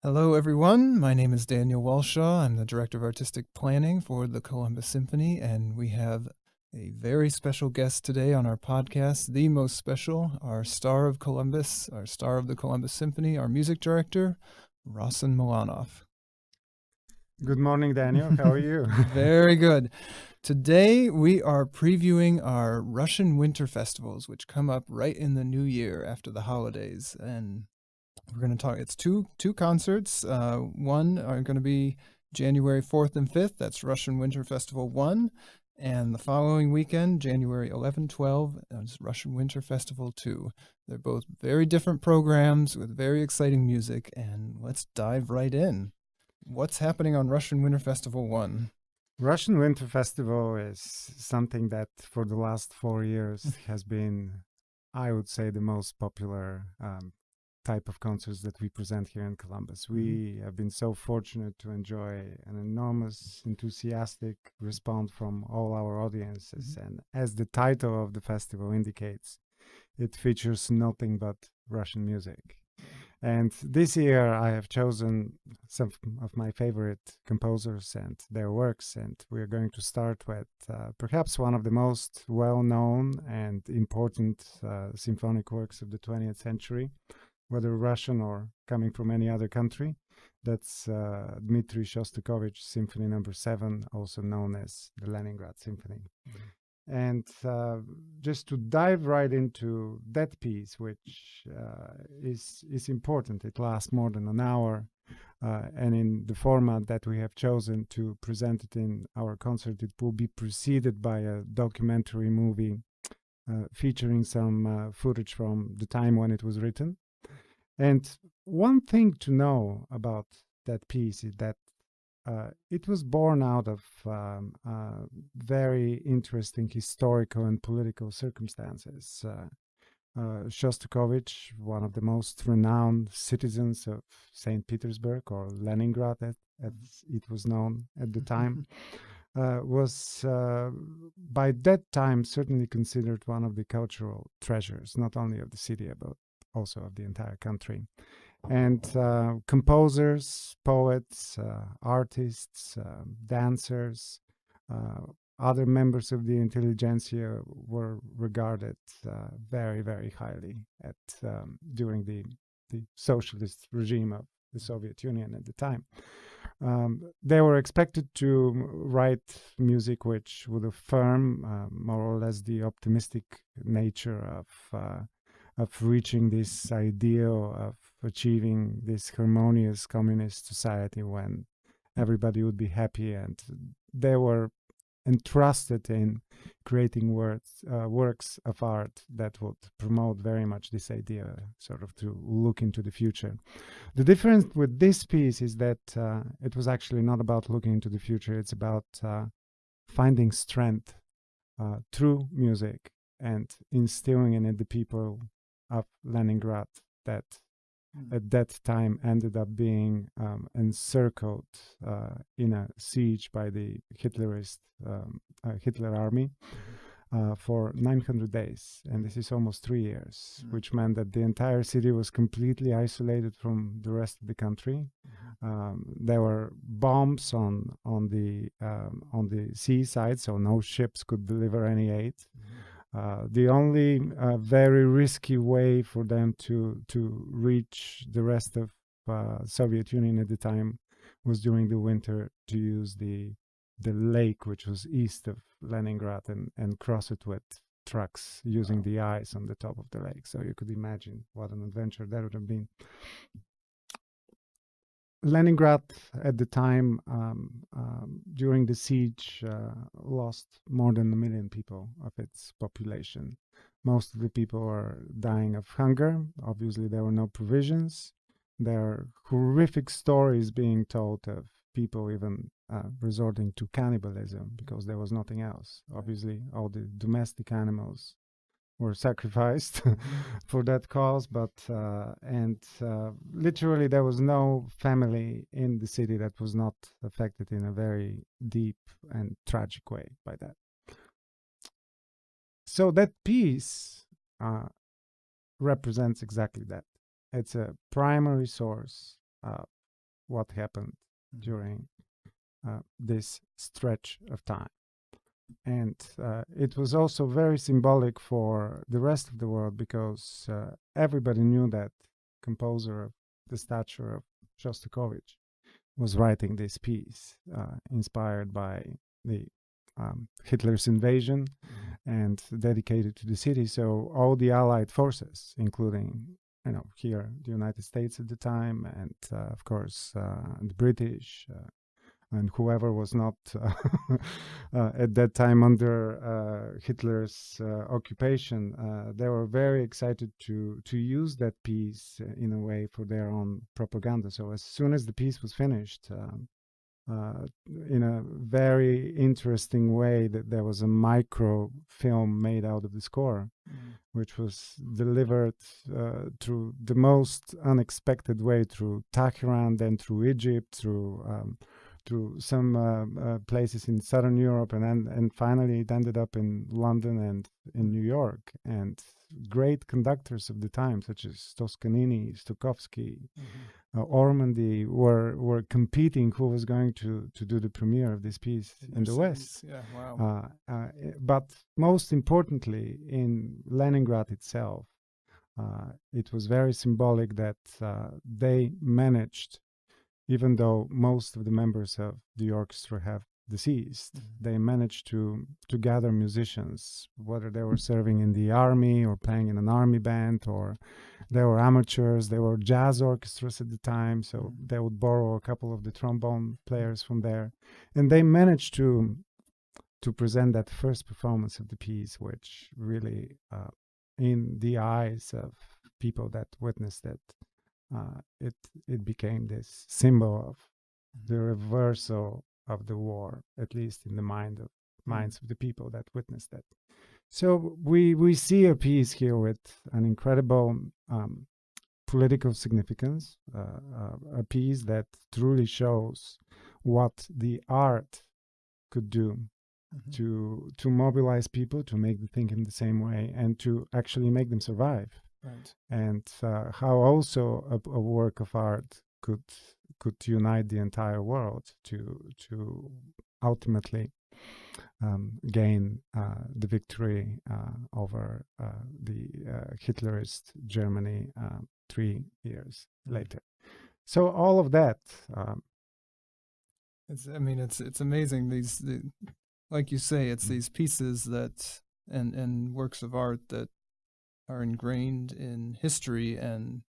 Hello, everyone. My name is Daniel Walshaw. I'm the Director of Artistic Planning for the Columbus Symphony, and we have a very special guest today on our podcast, the most special, our star of Columbus, our star of the Columbus Symphony, our music director, Rossen Milanov. Good morning, Daniel. How are you? Very good. Today we are previewing our Russian winter festivals, which come up right in the new year after the holidays, and we're going to talk. It's two concerts. One are going to be January 4th and 5th. That's Russian Winter Festival 1. And the following weekend, January 11, 12, is Russian Winter Festival 2. They're both very different programs with very exciting music. And let's dive right in. What's happening on Russian Winter Festival 1? Russian Winter Festival is something that for the last 4 years has been, I would say, the most popular type of concerts that we present here in Columbus. We have been so fortunate to enjoy an enormous, enthusiastic response from all our audiences. And as the title of the festival indicates, it features nothing but Russian music. And this year I have chosen some of my favorite composers and their works, and we're going to start with perhaps one of the most well-known and important symphonic works of the 20th century, whether Russian or coming from any other country. That's Dmitri Shostakovich's Symphony No. 7, also known as the Leningrad Symphony. And just to dive right into that piece, which is important, it lasts more than an hour, and in the format that we have chosen to present it in our concert, it will be preceded by a documentary movie featuring some footage from the time when it was written. And one thing to know about that piece is that it was born out of very interesting historical and political circumstances. Shostakovich, one of the most renowned citizens of St. Petersburg, or Leningrad as it was known at the time, was by that time certainly considered one of the cultural treasures, not only of the city, but also of the entire country. And composers, poets, artists, dancers, other members of the intelligentsia were regarded very, very highly during the socialist regime of the Soviet Union at the time. They were expected to write music which would affirm more or less the optimistic nature of reaching this ideal of achieving this harmonious communist society when everybody would be happy, and they were entrusted in creating works of art that would promote very much this idea, sort of to look into the future. The difference with this piece is that it was actually not about looking into the future, it's about finding strength through music and instilling in it the people of Leningrad that at that time ended up being encircled in a siege by the Hitler army for 900 days. And this is almost 3 years, which meant that the entire city was completely isolated from the rest of the country. There were bombs on the seaside, so no ships could deliver any aid. The only very risky way for them to reach the rest of Soviet Union at the time was during the winter to use the lake, which was east of Leningrad, and cross it with trucks using the ice on the top of the lake. So you could imagine what an adventure that would have been. Leningrad at the time, during the siege, lost more than 1 million people of its population. Most of the people were dying of hunger. Obviously, there were no provisions. There are horrific stories being told of people even resorting to cannibalism because there was nothing else. Obviously, all the domestic animals were sacrificed for that cause, but literally there was no family in the city that was not affected in a very deep and tragic way by that. So that piece represents exactly that. It's a primary source of what happened during this stretch of time. And it was also very symbolic for the rest of the world, because everybody knew that composer of the stature of Shostakovich was writing this piece, inspired by the Hitler's invasion and dedicated to the city. So all the Allied forces, including here the United States at the time, and of course the British, and whoever was not at that time under Hitler's occupation, they were very excited to use that piece in a way for their own propaganda. So as soon as the piece was finished, in a very interesting way, that there was a microfilm made out of the score, which was delivered through the most unexpected way, through Tehran, then through Egypt, through some places in Southern Europe, and finally it ended up in London and in New York. And great conductors of the time, such as Toscanini, Tchaikovsky, Ormandy, were competing who was going to do the premiere of this piece in the West. Yeah, wow. But most importantly, in Leningrad itself, it was very symbolic that they managed, even though most of the members of the orchestra have deceased, they managed to gather musicians, whether they were serving in the army or playing in an army band, or they were amateurs, they were jazz orchestras at the time, so they would borrow a couple of the trombone players from there. And they managed to present that first performance of the piece, which really, in the eyes of people that witnessed it, it became this symbol of the reversal of the war, at least in the minds of the people that witnessed it. So we see a piece here with an incredible political significance, a piece that truly shows what the art could do to mobilize people, to make them think in the same way, and to actually make them survive. Right. And how also a work of art could unite the entire world to ultimately gain the victory over the Hitlerist Germany 3 years later. So all of that. It's amazing. Like you say, it's these pieces that and works of art that are ingrained in history, and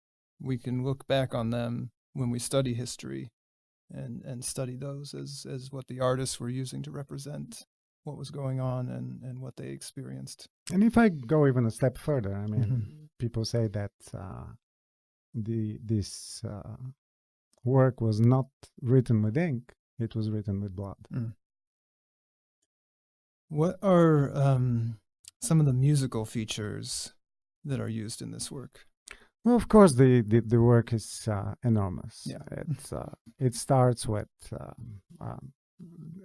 we can look back on them when we study history and study those as what the artists were using to represent what was going on and what they experienced. And if I go even a step further, people say that this work was not written with ink, it was written with blood. What are some of the musical features that are used in this work? Well, of course, the work is enormous. Yeah. It starts with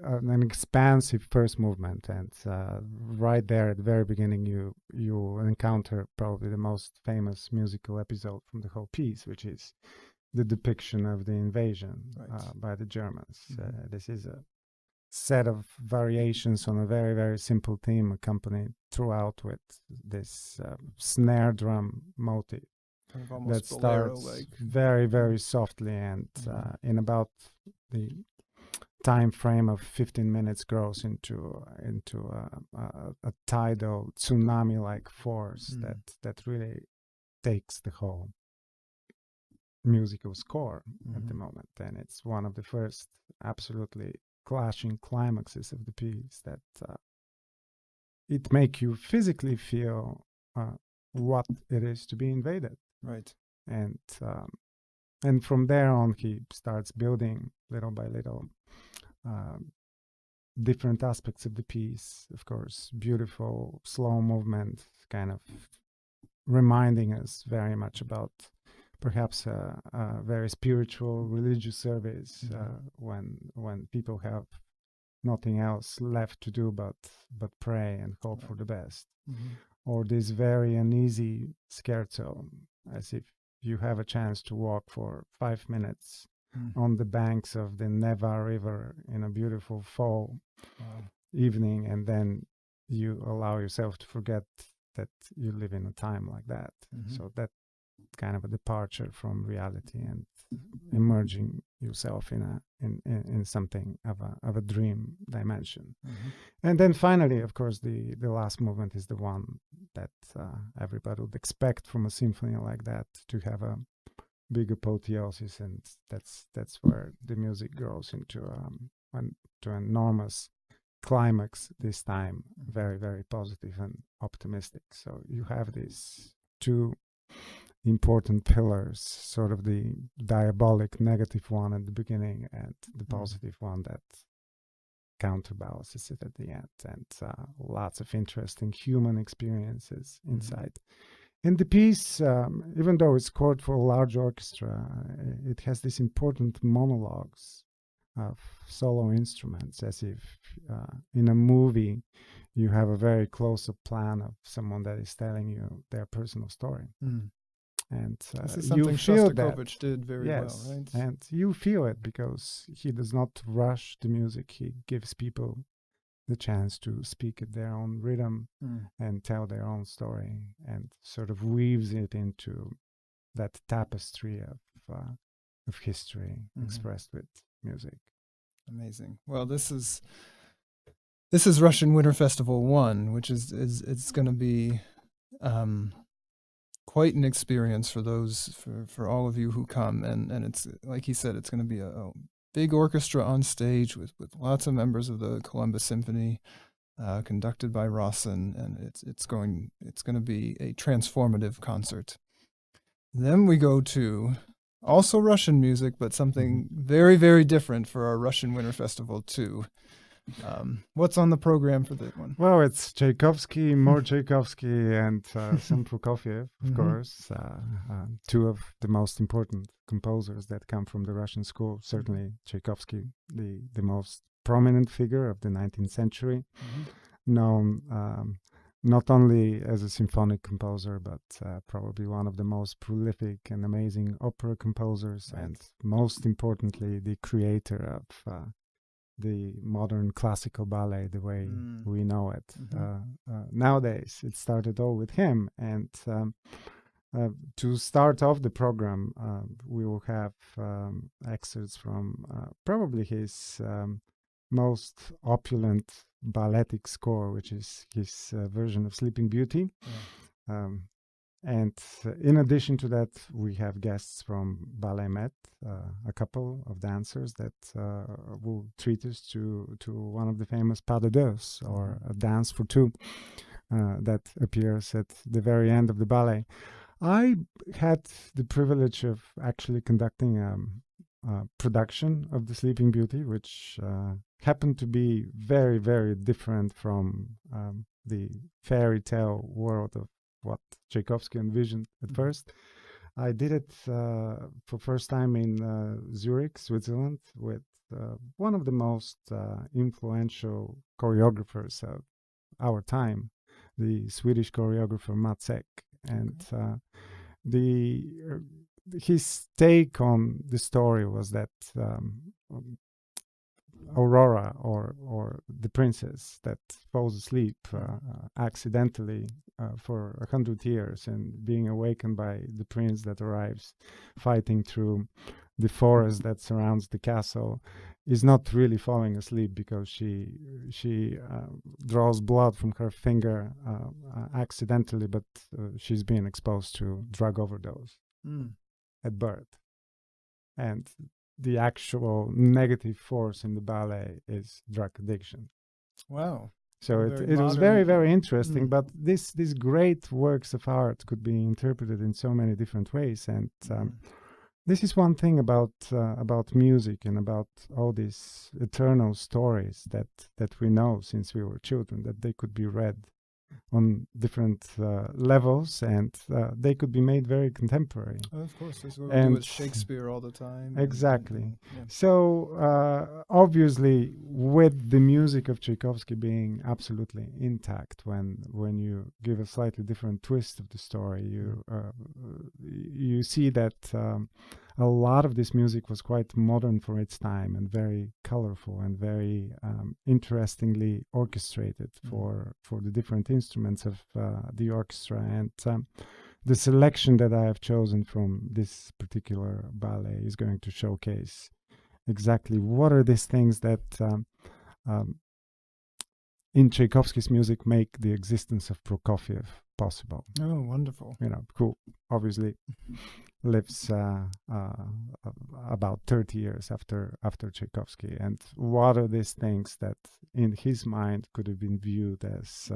an expansive first movement, and right there at the very beginning, you encounter probably the most famous musical episode from the whole piece, which is the depiction of the invasion by the Germans. This is a set of variations on a very, very simple theme, accompanied throughout with this snare drum motif that starts very, very softly, and in about the time frame of 15 minutes grows into a tidal tsunami-like force that really takes the whole musical score at the moment. And it's one of the first absolutely clashing climaxes of the piece that it make you physically feel what it is to be invaded. Right. And from there on, he starts building little by little different aspects of the piece. Of course, beautiful slow movement, kind of reminding us very much about perhaps a very spiritual religious service when people have nothing else left to do but pray and hope for the best. Or this very uneasy scherzo, as if you have a chance to walk for 5 minutes on the banks of the Neva River in a beautiful fall evening, and then you allow yourself to forget that you live in a time like that. So that kind of a departure from reality and immersing yourself in something of a dream dimension. And then finally, of course, the last movement is the one that everybody would expect from a symphony like that, to have a big apotheosis, and that's where the music grows into an enormous climax, this time very, very positive and optimistic. So you have these two important pillars, sort of the diabolic negative one at the beginning and the positive one that counterbalances it at the end, and lots of interesting human experiences inside. And the piece, even though it's scored for a large orchestra, it has these important monologues of solo instruments, as if in a movie you have a very close-up plan of someone that is telling you their personal story. And this is you something feel Shostakovich did very well, right? And you feel it because he does not rush the music. He gives people the chance to speak at their own rhythm and tell their own story, and sort of weaves it into that tapestry of history expressed with music. Amazing. Well, this is Russian Winter Festival 1, which is it's going to be quite an experience for all of you who come, and it's, like he said, it's going to be a big orchestra on stage with lots of members of the Columbus Symphony, conducted by Rossen, and it's going to be a transformative concert. Then we go to also Russian music, but something very, very different for our Russian Winter Festival 2. What's on the program for that one? Well, it's Tchaikovsky, more Tchaikovsky, and some Prokofiev, of course. Two of the most important composers that come from the Russian school. Certainly Tchaikovsky, the most prominent figure of the 19th century, known not only as a symphonic composer, but probably one of the most prolific and amazing opera composers, and most importantly, the creator of the modern classical ballet, the way we know it nowadays. It started all with him. And to start off the program, we will have excerpts from probably his most opulent balletic score, which is his version of Sleeping Beauty. And in addition to that, we have guests from Ballet Met, a couple of dancers that will treat us to one of the famous pas de deux, or a dance for two, that appears at the very end of the ballet. I had the privilege of actually conducting a production of The Sleeping Beauty, which happened to be very, very different from the fairy tale world of what Tchaikovsky envisioned at first. I did it for first time in Zurich, Switzerland, with one of the most influential choreographers of our time, the Swedish choreographer Matsek. And his take on the story was that Aurora, or the princess that falls asleep accidentally for 100 years, and being awakened by the prince that arrives fighting through the forest that surrounds the castle, is not really falling asleep, because she draws blood from her finger accidentally, but she's being exposed to drug overdose at birth. And the actual negative force in the ballet is drug addiction. Wow. So it was very, very interesting. But these great works of art could be interpreted in so many different ways. And this is one thing about music and about all these eternal stories that we know since we were children, that they could be read on different levels, and they could be made very contemporary. Of course, that's what we do with Shakespeare all the time. Exactly. So obviously, with the music of Tchaikovsky being absolutely intact, when you give a slightly different twist of the story, you see that a lot of this music was quite modern for its time and very colorful and very interestingly orchestrated for the different instruments of the orchestra. And the selection that I have chosen from this particular ballet is going to showcase exactly what are these things that in Tchaikovsky's music make the existence of Prokofiev possible. Oh, wonderful. Who obviously lives about 30 years after Tchaikovsky. And what are these things that in his mind could have been viewed as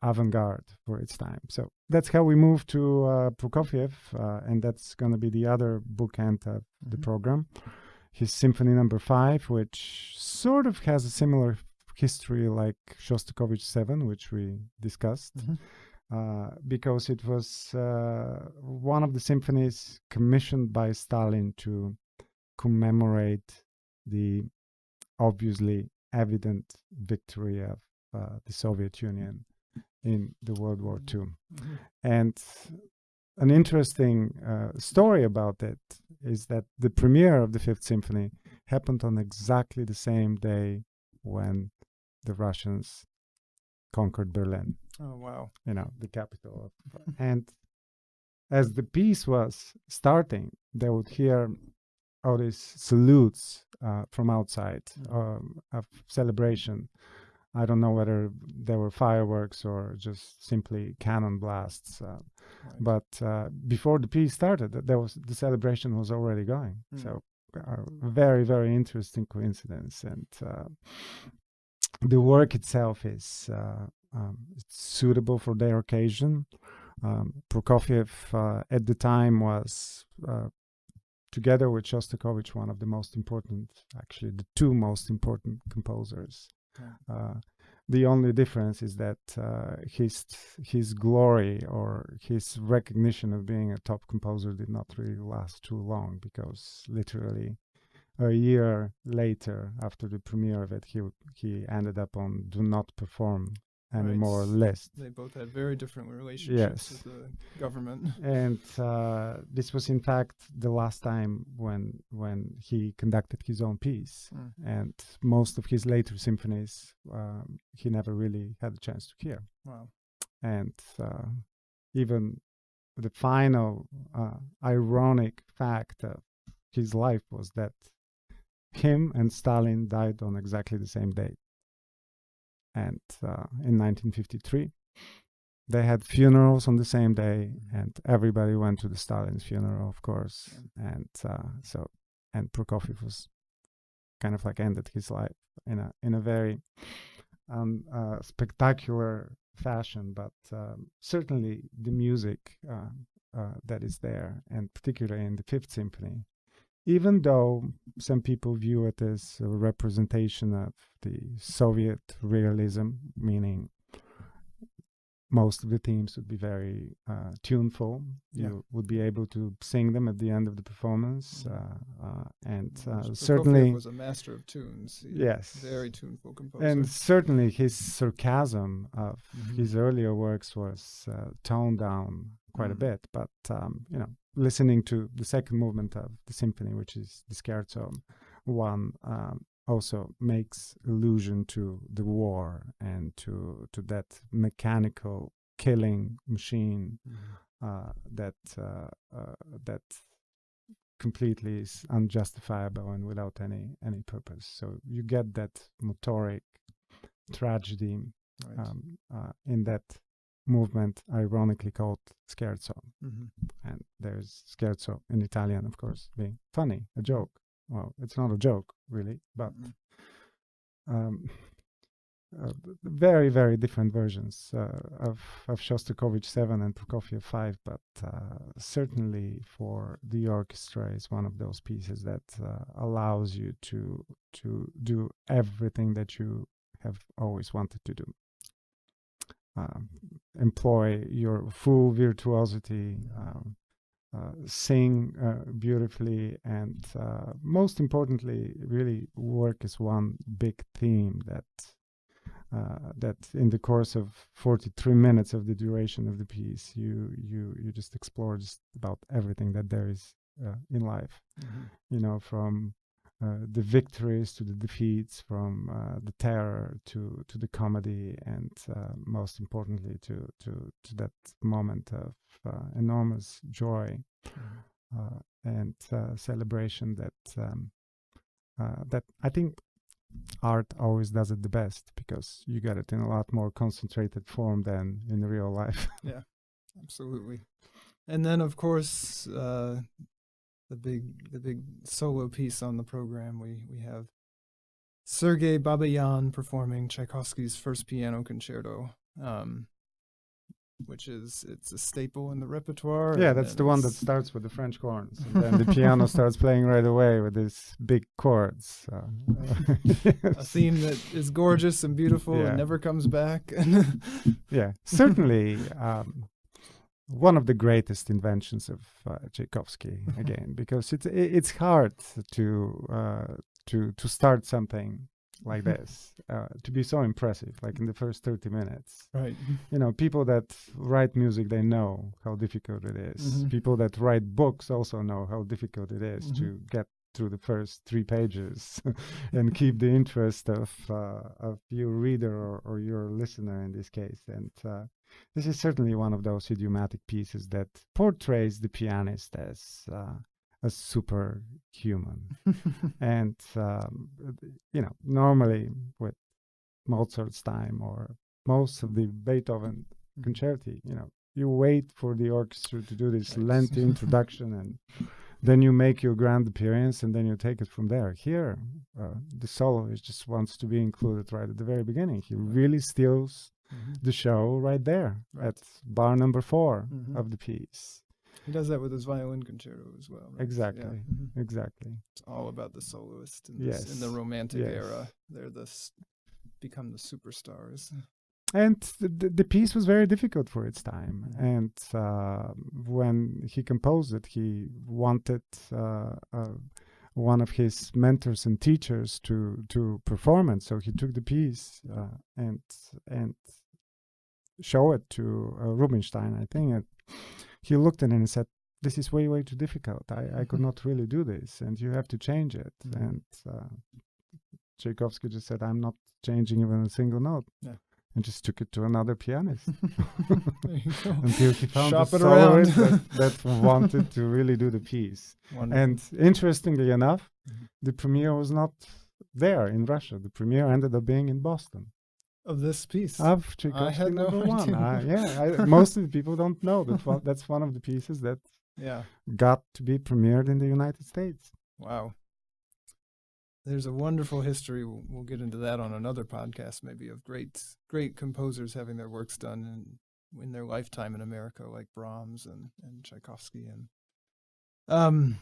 avant-garde for its time? So that's how we move to Prokofiev, and that's going to be the other bookend of the program. His Symphony Number 5, which sort of has a similar history like Shostakovich 7, which we discussed, because it was one of the symphonies commissioned by Stalin to commemorate the obviously evident victory of the Soviet Union in the World War II. And an interesting story about it is that the premiere of the Fifth Symphony happened on exactly the same day when the Russians conquered Berlin. Oh, wow. The capital of, and as the piece was starting, they would hear all these salutes from outside of celebration. I don't know whether there were fireworks or just simply cannon blasts, but before the piece started, the celebration was already going. So a very, very interesting coincidence. And the work itself is suitable for their occasion. Prokofiev at the time was, together with Shostakovich, one of the most important, actually the two most important composers. The only difference is that his glory or his recognition of being a top composer did not really last too long, because literally a year later, after the premiere of it, he ended up on Do Not Perform Anymore list. They both had very different relationships with the government. And this was in fact the last time when he conducted his own piece. And most of his later symphonies he never really had a chance to hear. Wow. And even the final ironic fact of his life was that him and Stalin died on exactly the same day. And in 1953, they had funerals on the same day, and everybody went to the Stalin's funeral, of course. And and Prokofiev was kind of like ended his life in a very spectacular fashion. But certainly the music that is there, and particularly in the Fifth Symphony, even though some people view it as a representation of the Soviet realism, meaning most of the themes would be very tuneful. You would be able to sing them at the end of the performance. And certainly was a master of tunes. Yes. Very tuneful composer. And certainly his sarcasm of his earlier works was toned down quite a bit. But, listening to the second movement of the symphony, which is the Scherzo, one also makes allusion to the war and to that mechanical killing machine that completely is unjustifiable and without any purpose. So you get that motoric tragedy in that movement, ironically called Scherzo. And there's Scherzo in Italian, of course, being funny, a joke. Well, it's not a joke, really, but very, very different versions of Shostakovich 7 and Prokofiev 5, but certainly for the orchestra is one of those pieces that allows you to do everything that you have always wanted to do. Employ your full virtuosity, sing beautifully, and most importantly, really work as one big theme that in the course of 43 minutes of the duration of the piece, you just explore just about everything that there is in life. Mhm. You know, from the victories to the defeats, from the terror to the comedy, and most importantly to that moment of enormous joy and celebration that I think art always does it the best, because you get it in a lot more concentrated form than in real life. Yeah, absolutely. And then, of course, the big solo piece on the program, we have Sergei Babayan performing Tchaikovsky's first piano concerto, which it's a staple in the repertoire. Yeah, and that's the one that it's- starts with the French horns, and then the piano starts playing right away with these big chords. a theme that is gorgeous and beautiful Yeah. and never comes back. Yeah, certainly one of the greatest inventions of Tchaikovsky again, because it's hard to start something like this, to be so impressive, like in the first 30 minutes. Right. You know, people that write music, they know how difficult it is. Mhm. People that write books also know how difficult it is Mhm. to get through the first 3 pages and keep the interest of your reader or your listener in this case. And this is certainly one of those idiomatic pieces that portrays the pianist as a superhuman. And you know, normally with Mozart's time or most of the Beethoven concerti, you know, you wait for the orchestra to do this Right. lengthy introduction, and then you make your grand appearance, and then you take it from there. Here, the soloist just wants to be included right at the very beginning. He really steals Mhm. the show right there Right. at bar number 4 Mhm. of the piece. He does that with his violin concerto as well. Right? Exactly. Yeah. Mhm. Exactly. It's all about the soloist in Yes. the Romantic Yes. era. They're become the superstars. And the piece was very difficult for its time. And when he composed it, he wanted one of his mentors and teachers to perform it. So he took the piece and show it to Rubinstein, I think. And he looked at it and said, "This is way too difficult. I could not really do this, and you have to change it." Mhm. And Tchaikovsky just said, "I'm not changing even a single note." Yeah. And just took it to another pianist There you go. until he found Shop a it around. soloist that wanted to really do the piece. Wonderful. And interestingly enough, Mhm. the premiere was not there in Russia. The premiere ended up being in Boston Of this piece. of Tchaikovsky had no number 1. idea. Most of the people don't know that's one of the pieces that Yeah. got to be premiered in the United States. Wow. There's a wonderful history. We'll get into that on another podcast, maybe, of great composers having their works done in their lifetime in America, like Brahms and Tchaikovsky. And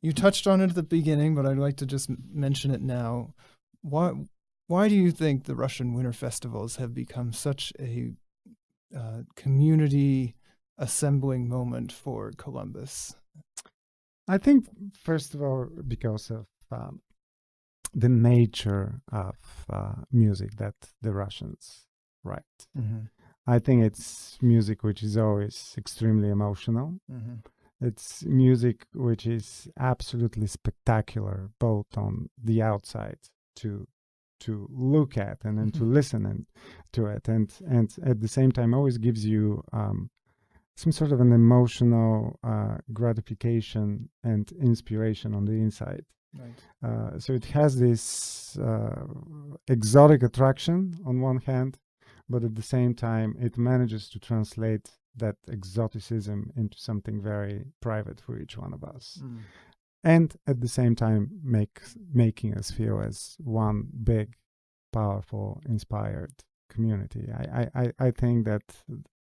you touched on it at the beginning, but I'd like to just mention it now. Why do you think the Russian Winter Festivals have become such a community assembling moment for Columbus? I think, first of all, because of the nature of music that the Russians write. Mm-hmm. I think it's music which is always extremely emotional. Mm-hmm. It's music which is absolutely spectacular, both on the outside to look at and then to listen to it, and at the same time always gives you some sort of an emotional gratification and inspiration on the inside. Right. So it has this exotic attraction on one hand, but at the same time it manages to translate that exoticism into something very private for each one of us. Mm. And at the same time making us feel as one big, powerful, inspired community. I think that,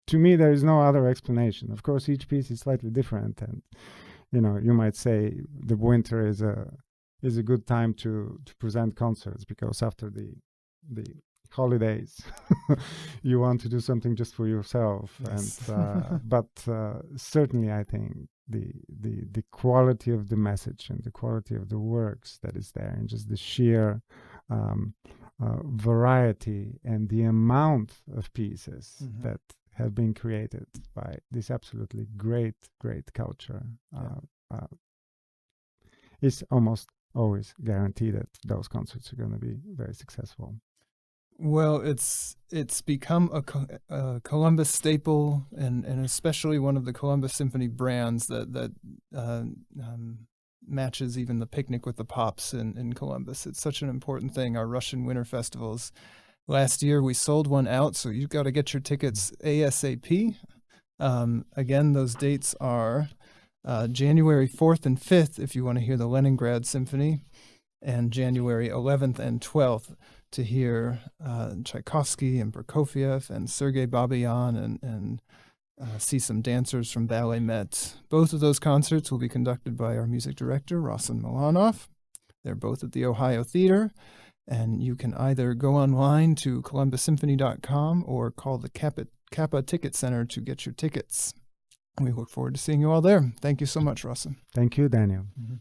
to me, there is no other explanation. Of course, each piece is slightly different, and you might say the winter is a good time to present concerts, because after the holidays you want to do something just for yourself. Yes. And but certainly I think the quality of the message and the quality of the works that is there, and just the sheer variety and the amount of pieces that have been created by this absolutely great culture it's almost always guaranteed that those concerts are going to be very successful. Well, it's become a Columbus staple, and especially one of the Columbus Symphony brands that matches even the Picnic with the Pops in Columbus. It's such an important thing, our Russian Winter Festivals. Last year we sold one out, so you've got to get your tickets ASAP. Again, those dates are January 4th and 5th if you want to hear the Leningrad Symphony, and January 11th and 12th to hear Tchaikovsky and Prokofiev and Sergei Babayan and see some dancers from Ballet Met. Both of those concerts will be conducted by our music director, Rossen Milanov. They're both at the Ohio Theater, and you can either go online to columbussymphony.com or call the Kappa Ticket Center to get your tickets. We look forward to seeing you all there. Thank you so much, Rossen. Thank you, Daniel. Mm-hmm.